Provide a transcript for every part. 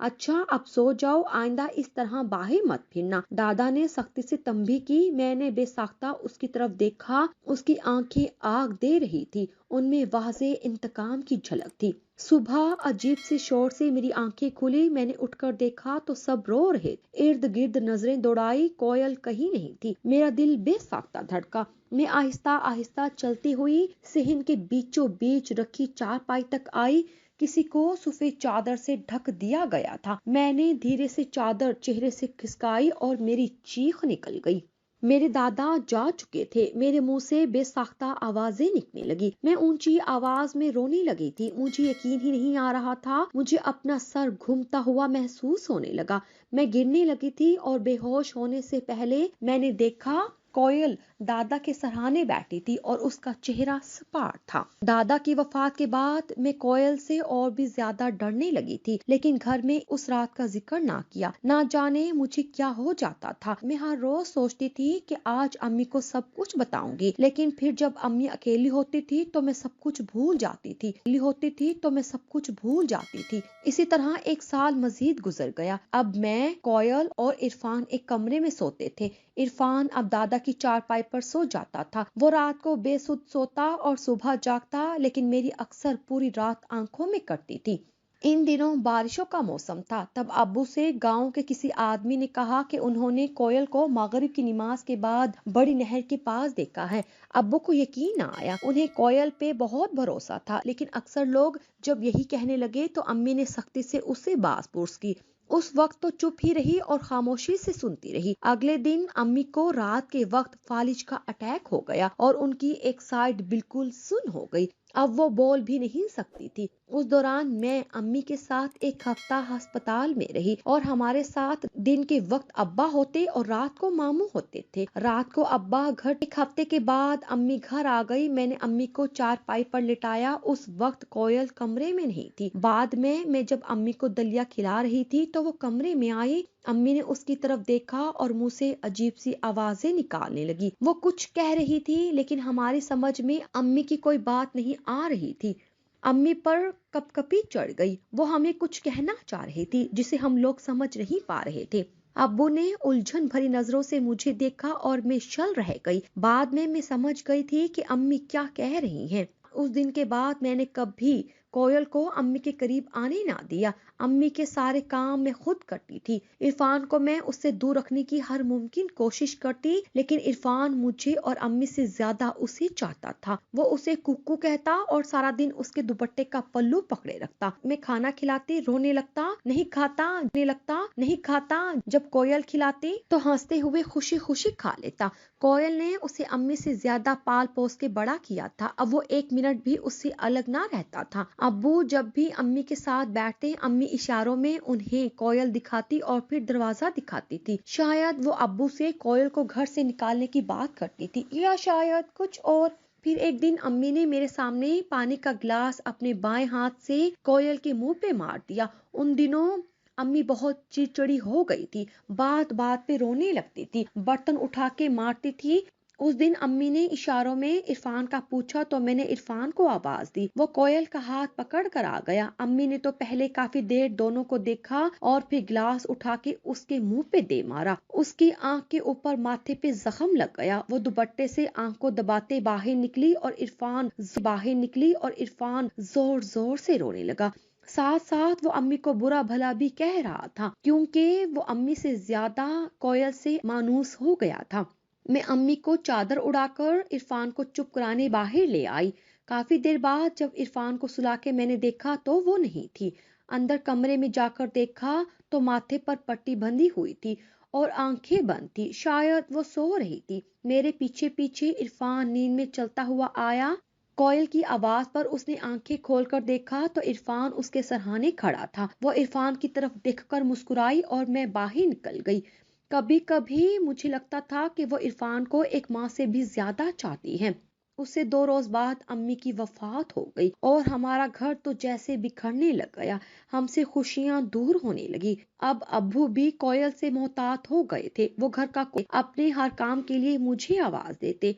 اچھا اب سو جاؤ، آئندہ اس طرح باہر مت پھرنا۔ دادا نے سختی سے تنبیہ کی۔ میں نے بے ساختہ اس کی طرف دیکھا۔ اس کی آنکھیں آگ دے رہی تھی، ان میں واضح انتقام کی جھلک تھی۔ صبح عجیب سی شور سے میری آنکھیں کھلی، میں نے اٹھ کر دیکھا تو سب رو رہے۔ ارد گرد نظریں دوڑائی، کوئل کہیں نہیں تھی۔ میرا دل بے ساختہ دھڑکا۔ میں آہستہ آہستہ چلتی ہوئی صحن کے بیچوں بیچ رکھی چارپائی تک آئی۔ کسی کو سفید چادر سے ڈھک دیا گیا تھا۔ میں نے دھیرے سے چادر چہرے سے کھسکائی اور میری چیخ نکل گئی۔ میرے دادا جا چکے تھے۔ میرے منہ سے بے ساختہ آوازیں نکلنے لگی۔ میں اونچی آواز میں رونے لگی تھی۔ مجھے یقین ہی نہیں آ رہا تھا۔ مجھے اپنا سر گھومتا ہوا محسوس ہونے لگا۔ میں گرنے لگی تھی اور بے ہوش ہونے سے پہلے میں نے دیکھا کوئل دادا کے سرہانے بیٹھی تھی اور اس کا چہرہ سپاٹ تھا۔ دادا کی وفات کے بعد میں کوئل سے اور بھی زیادہ ڈرنے لگی تھی، لیکن گھر میں اس رات کا ذکر نہ کیا۔ نہ جانے مجھے کیا ہو جاتا تھا۔ میں ہر روز سوچتی تھی کہ آج امی کو سب کچھ بتاؤں گی، لیکن پھر جب امی اکیلی ہوتی تھی تو میں سب کچھ بھول جاتی تھی۔ اسی طرح ایک سال مزید گزر گیا۔ اب میں، کوئل اور عرفان ایک کمرے میں سوتے تھے۔ عرفان اب دادا کی چارپائی پر سو جاتا تھا۔ وہ رات کو بے سد سوتا اور صبح جاگتا، لیکن میری اکثر پوری رات آنکھوں میں کٹتی تھی۔ ان دنوں بارشوں کا موسم تھا۔ تب ابو سے گاؤں کے کسی آدمی نے کہا کہ انہوں نے کوئل کو مغرب کی نماز کے بعد بڑی نہر کے پاس دیکھا ہے۔ ابو کو یقین نہ آیا۔ انہیں کوئل پہ بہت بھروسہ تھا، لیکن اکثر لوگ جب یہی کہنے لگے تو امی نے سختی سے اسے باز پرس کی۔ اس وقت تو چپ ہی رہی اور خاموشی سے سنتی رہی۔ اگلے دن امی کو رات کے وقت فالج کا اٹیک ہو گیا اور ان کی ایک سائیڈ بالکل سن ہو گئی۔ اب وہ بول بھی نہیں سکتی تھی۔ اس دوران میں امی کے ساتھ ایک ہفتہ ہسپتال میں رہی اور ہمارے ساتھ دن کے وقت ابا ہوتے اور رات کو ماموں ہوتے تھے۔ رات کو ابا گھر، ایک ہفتے کے بعد امی گھر آ گئی۔ میں نے امی کو چارپائی پر لٹایا۔ اس وقت کوئل کمرے میں نہیں تھی۔ بعد میں جب امی کو دلیا کھلا رہی تھی تو وہ کمرے میں آئی۔ امی نے اس کی طرف دیکھا اور منہ سے عجیب سی آوازیں نکالنے لگی۔ وہ کچھ کہہ رہی تھی، لیکن ہماری سمجھ میں امی کی کوئی بات نہیں آ رہی تھی۔ امی پر کپ کپی چڑھ گئی۔ وہ ہمیں کچھ کہنا چاہ رہی تھی جسے ہم لوگ سمجھ نہیں پا رہے تھے۔ ابو نے الجھن بھری نظروں سے مجھے دیکھا اور میں شل رہ گئی۔ بعد میں سمجھ گئی تھی کہ امی کیا کہہ رہی ہیں۔ اس دن کے بعد میں نے کبھی کوئل کو امی کے قریب آنے نہ دیا۔ امی کے سارے کام میں خود کرتی تھی۔ عرفان کو میں اس سے دور رکھنے کی ہر ممکن کوشش کرتی، لیکن عرفان مجھے اور امی سے زیادہ اسے چاہتا تھا۔ وہ اسے کوکو کہتا اور سارا دن اس کے دوپٹے کا پلو پکڑے رکھتا۔ میں کھانا کھلاتی، رونے لگتا، نہیں کھاتا۔ جب کوئل کھلاتی تو ہنستے ہوئے خوشی خوشی کھا لیتا۔ کوئل نے اسے امی سے زیادہ پال پوس کے بڑا کیا تھا۔ اب وہ ایک منٹ بھی اس سے الگ نہ رہتا تھا۔ ابو جب بھی امی کے ساتھ بیٹھتے، امی اشاروں میں انہیں کوئل دکھاتی اور پھر دروازہ دکھاتی تھی۔ شاید وہ ابو سے کوئل کو گھر سے نکالنے کی بات کرتی تھی یا شاید کچھ اور۔ پھر ایک دن امی نے میرے سامنے پانی کا گلاس اپنے بائیں ہاتھ سے کوئل کے منہ پہ مار دیا۔ ان دنوں امی بہت چڑچڑی ہو گئی تھی، بات بات پہ رونے لگتی تھی، برتن اٹھا کے مارتی تھی۔ اس دن امی نے اشاروں میں عرفان کا پوچھا تو میں نے عرفان کو آواز دی۔ وہ کوئل کا ہاتھ پکڑ کر آ گیا۔ امی نے تو پہلے کافی دیر دونوں کو دیکھا اور پھر گلاس اٹھا کے اس کے منہ پہ دے مارا۔ اس کی آنکھ کے اوپر ماتھے پہ زخم لگ گیا۔ وہ دوپٹے سے آنکھ کو دباتے باہر نکلی اور عرفان زور زور سے رونے لگا۔ ساتھ ساتھ وہ امی کو برا بھلا بھی کہہ رہا تھا، کیونکہ وہ امی سے زیادہ کوئل سے مانوس ہو گیا تھا۔ میں امی کو چادر اڑا کر عرفان کو چپ کرانے باہر لے آئی۔ کافی دیر بعد جب عرفان کو سلا کے میں نے دیکھا تو وہ نہیں تھی۔ اندر کمرے میں جا کر دیکھا تو ماتھے پر پٹی بندھی ہوئی تھی اور آنکھیں بند تھی، شاید وہ سو رہی تھی۔ میرے پیچھے پیچھے عرفان نیند میں چلتا ہوا آیا۔ کوئل کی آواز پر اس نے آنکھیں کھول کر دیکھا تو عرفان اس کے سرہانے کھڑا تھا۔ وہ عرفان کی طرف دیکھ کر مسکرائی اور میں باہر نکل گئی۔ کبھی کبھی مجھے لگتا تھا کہ وہ عرفان کو ایک ماں سے بھی زیادہ چاہتی ہے۔ اس سے 2 روز بعد امی کی وفات ہو گئی اور ہمارا گھر تو جیسے بکھرنے لگ گیا۔ ہم سے خوشیاں دور ہونے لگی۔ اب ابو بھی کوئل سے محتاط ہو گئے تھے۔ وہ گھر کا اپنے ہر کام کے لیے مجھے آواز دیتے۔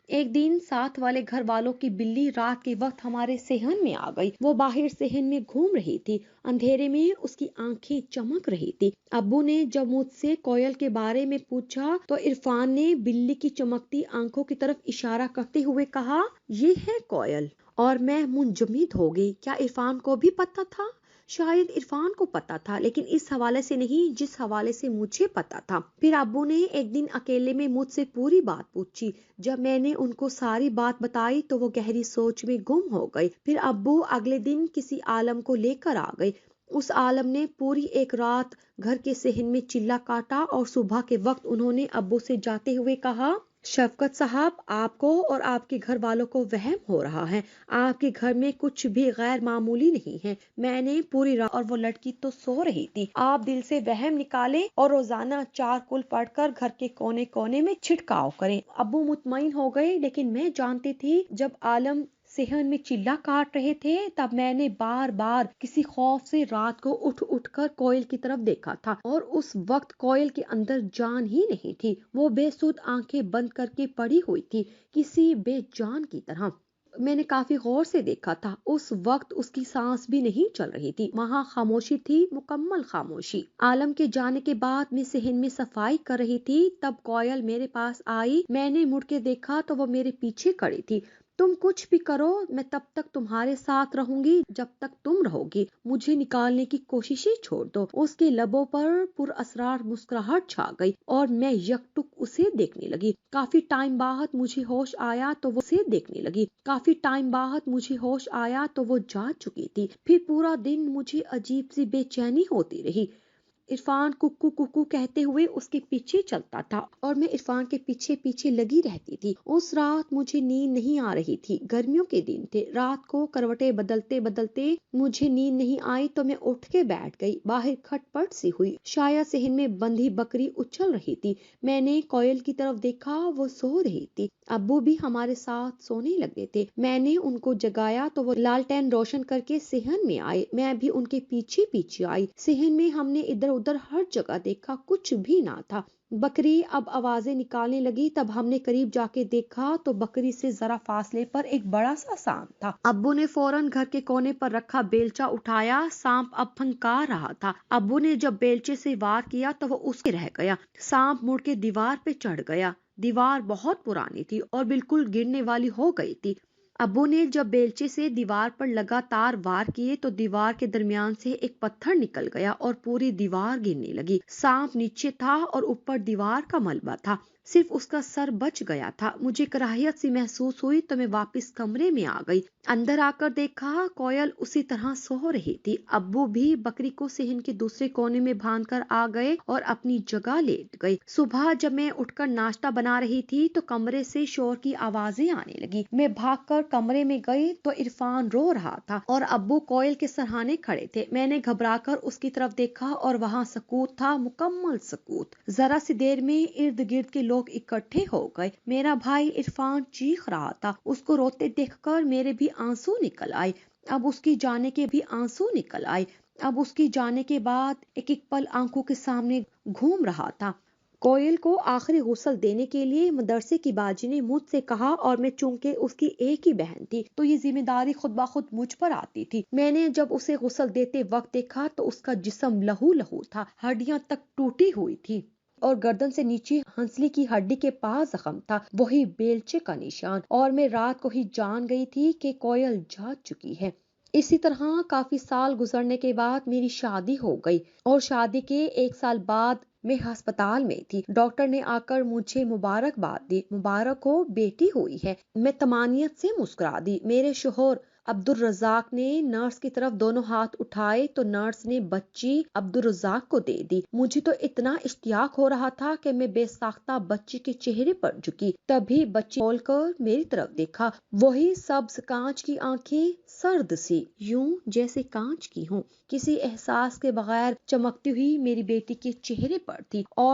ایک دن ساتھ والے گھر والوں کی بلی رات کے وقت ہمارے صحن میں آ گئی۔ وہ باہر صحن میں گھوم رہی تھی، اندھیرے میں اس کی آنکھیں چمک رہی تھی۔ ابو نے جب مجھ سے کوئل کے بارے میں پوچھا تو عرفان نے بلی کی چمکتی آنکھوں کی طرف اشارہ کرتے ہوئے کہا، یہ ہے کوئل۔ اور میں منجمد ہو گئی۔ کیا عرفان کو بھی پتا تھا؟ شاید عرفان کو پتا تھا، لیکن اس حوالے سے نہیں جس حوالے سے مجھے پتا تھا۔ پھر ابو نے ایک دن اکیلے میں مجھ سے پوری بات پوچھی۔ جب میں نے ان کو ساری بات بتائی تو وہ گہری سوچ میں گم ہو گئے۔ پھر ابو اگلے دن کسی عالم کو لے کر آ گئے۔ اس عالم نے پوری ایک رات گھر کے صحن میں چلا کاٹا اور صبح کے وقت انہوں نے ابو سے جاتے ہوئے کہا، شفقت صاحب، آپ کو اور آپ کے گھر والوں کو وہم ہو رہا ہے۔ آپ کے گھر میں کچھ بھی غیر معمولی نہیں ہے۔ میں نے پوری رات اور وہ لڑکی تو سو رہی تھی۔ آپ دل سے وہم نکالیں اور روزانہ 4 کل پڑھ کر گھر کے کونے کونے میں چھڑکاؤ کریں۔ ابو مطمئن ہو گئے، لیکن میں جانتی تھی جب عالم صحن میں چلا کاٹ رہے تھے تب میں نے بار بار کسی خوف سے رات کو اٹھ کر کوئل کی طرف دیکھا تھا، اور اس وقت کوئل کے اندر جان ہی نہیں تھی۔ وہ بے سود آنکھیں بند کر کے پڑی ہوئی تھی، کسی بے جان کی طرح۔ میں نے کافی غور سے دیکھا تھا، اس وقت اس کی سانس بھی نہیں چل رہی تھی، وہاں خاموشی تھی، مکمل خاموشی۔ عالم کے جانے کے بعد میں صحن میں صفائی کر رہی تھی، تب کوئل میرے پاس آئی۔ میں نے مڑ کے دیکھا تو وہ میرے پیچھے کھڑی تھی۔ تم کچھ بھی کرو، میں تب تک تمہارے ساتھ رہوں گی جب تک تم رہو گی، مجھے نکالنے کی کوششیں چھوڑ دو۔ اس کے لبوں پر پر اسرار مسکراہٹ چھا گئی اور میں یکٹک اسے دیکھنے لگی۔ کافی ٹائم بعد مجھے ہوش آیا تو وہ اسے دیکھنے لگی۔ کافی ٹائم بعد مجھے ہوش آیا تو وہ جا چکی تھی۔ پھر پورا دن مجھے عجیب سی بے چینی ہوتی رہی۔ عرفان ککو ککو کہتے ہوئے اس کے پیچھے چلتا تھا اور میں عرفان کے پیچھے پیچھے لگی رہتی تھی۔ اس رات مجھے نیند نہیں آ رہی تھی۔ گرمیوں کے دن تھے۔ رات کو کروٹیں بدلتے بدلتے مجھے نیند نہیں آئی تو میں اٹھ کے بیٹھ گئی۔ باہر کھٹ پٹ سی ہوئی، شاید صحن میں بندھی بکری اچھل رہی تھی۔ میں نے کوئل کی طرف دیکھا، وہ سو رہی تھی۔ ابو بھی ہمارے ساتھ سونے لگے تھے۔ میں نے ان کو جگایا تو وہ لالٹین روشن کر کے صحن میں آئے۔ میں بھی ان کے پیچھے پیچھے آئی۔ صحن میں ہم نے ادھر ادھر ہر جگہ دیکھا، کچھ بھی نہ تھا۔ بکری اب آوازیں نکالنے لگی، تب ہم نے قریب جا کے دیکھا تو بکری سے ذرا فاصلے پر ایک بڑا سا سانپ تھا۔ ابو نے فوراً گھر کے کونے پر رکھا بیلچہ اٹھایا۔ سانپ اب پھنکار رہا تھا۔ ابو نے جب بیلچے سے وار کیا تو وہ اس کے رہ گیا۔ سانپ مڑ کے دیوار پہ چڑھ گیا۔ دیوار بہت پرانی تھی اور بالکل گرنے والی ہو گئی تھی۔ ابو نے جب بیلچے سے دیوار پر لگاتار وار کیے تو دیوار کے درمیان سے ایک پتھر نکل گیا اور پوری دیوار گرنے لگی۔ سانپ نیچے تھا اور اوپر دیوار کا ملبہ تھا، صرف اس کا سر بچ گیا تھا۔ مجھے کراہیت سی محسوس ہوئی تو میں واپس کمرے میں آ گئی۔ اندر آ کر دیکھا کوئل اسی طرح سو رہی تھی۔ ابو بھی بکری کو صحن کے دوسرے کونے میں باندھ کر آ گئے اور اپنی جگہ لیٹ گئے۔ صبح جب میں اٹھ کر ناشتہ بنا رہی تھی تو کمرے سے شور کی آوازیں آنے لگی۔ میں بھاگ کر کمرے میں گئی تو عرفان رو رہا تھا اور ابو کوئل کے سرہانے کھڑے تھے۔ میں نے گھبرا کر اس کی طرف دیکھا اور وہاں سکوت تھا، مکمل سکوت۔ ذرا سی دیر میں ارد گرد کے لوگ اکٹھے ہو گئے۔ میرا بھائی عرفان چیخ رہا تھا۔ اس کو روتے دیکھ کر میرے بھی آنسو نکل آئے۔ اب اس کی جانے کے بھی آنسو نکل آئے۔ اب اس کی جانے کے بعد ایک ایک پل آنکھوں کے سامنے گھوم رہا تھا۔ کوئل کو آخری غسل دینے کے لیے مدرسے کی باجی نے مجھ سے کہا، اور میں چونکہ اس کی ایک ہی بہن تھی تو یہ ذمہ داری خود بخود مجھ پر آتی تھی۔ میں نے جب اسے غسل دیتے وقت دیکھا تو اس کا جسم لہو لہو تھا، ہڈیاں تک ٹوٹی ہوئی تھی اور گردن سے نیچے ہنسلی کی ہڈی کے پاس زخم تھا، وہی بیلچے کا نشان۔ اور میں رات کو ہی جان گئی تھی کہ کوئل جا چکی ہے۔ اسی طرح کافی سال گزرنے کے بعد میری شادی ہو گئی اور شادی کے 1 سال بعد میں ہسپتال میں تھی۔ ڈاکٹر نے آ کر مجھے مبارکباد دی۔ مبارک ہو، بیٹی ہوئی ہے۔ میں طمانینت سے مسکرا دی۔ میرے شوہر عبدالرزاق نے نرس کی طرف دونوں ہاتھ اٹھائے تو نرس نے بچی عبدالرزاق کو دے دی۔ مجھے تو اتنا اشتیاق ہو رہا تھا کہ میں بے ساختہ بچی کے چہرے پر جھکی۔ تبھی بچی کھول کر میری طرف دیکھا، وہی سبز کانچ کی آنکھیں، سرد سی، یوں جیسے کانچ کی ہوں، کسی احساس کے بغیر چمکتی ہوئی میری بیٹی کے چہرے پر تھی اور